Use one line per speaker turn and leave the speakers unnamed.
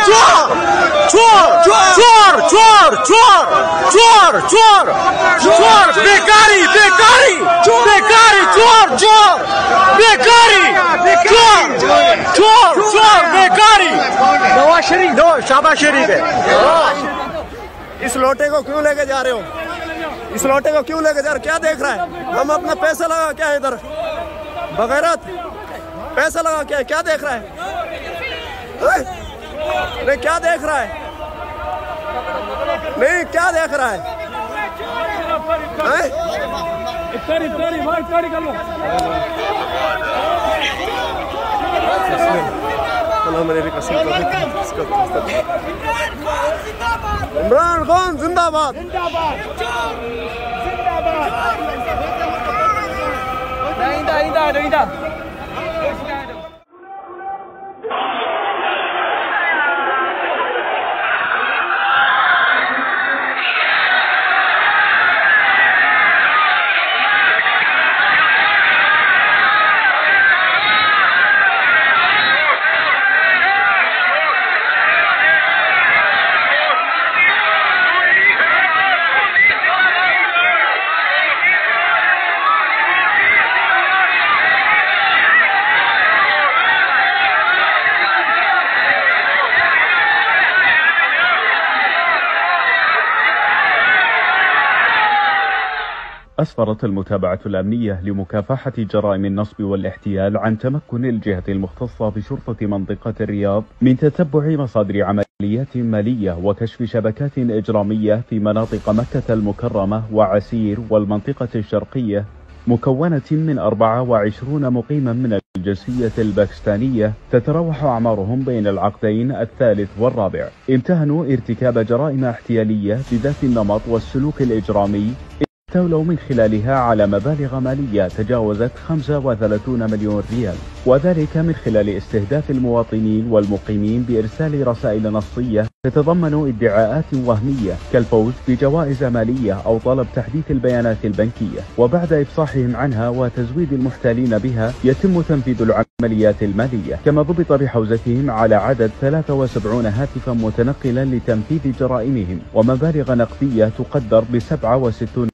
चोर बेकारी बेकारी बेकारी चोर चोर बेकारी चोर चोर बेकारी। नवाज शरीफ शाबाश शरीफ है।
इस लोटे को क्यों लेके जा रहे हो? इस लोटे को क्यों लेके जा रहे हो? क्या देख रहा है? हम अपना पैसा लगा क्या है इधर? बगैरत पैसा लगा क्या है? क्या देख रहा है? नहीं क्या देख रहा है? नहीं क्या देख रहा है? इमरान खान जिंदाबाद।
أسفرت المتابعة الأمنية لمكافحة جرائم النصب والاحتيال عن تمكن الجهة المختصة بشرطة منطقة الرياض من تتبع مصادر عمليات مالية وكشف شبكات إجرامية في مناطق مكة المكرمة وعسير والمنطقة الشرقية، مكونة من 24 مقيما من الجنسية الباكستانية تتراوح أعمارهم بين العقدين الثالث والرابع، امتهنوا ارتكاب جرائم احتيالية بذات النمط والسلوك الإجرامي استولوا من خلالها على مبالغ مالية تجاوزت 35 مليون ريال، وذلك من خلال استهداف المواطنين والمقيمين بإرسال رسائل نصية تتضمن ادعاءات وهمية كالفوز بجوائز مالية أو طلب تحديث البيانات البنكية، وبعد إفصاحهم عنها وتزويد المحتالين بها يتم تنفيذ العمليات المالية. كما ضبط بحوزتهم على عدد 73 هاتفا متنقلا لتنفيذ جرائمهم ومبالغ نقدية تقدر ب 67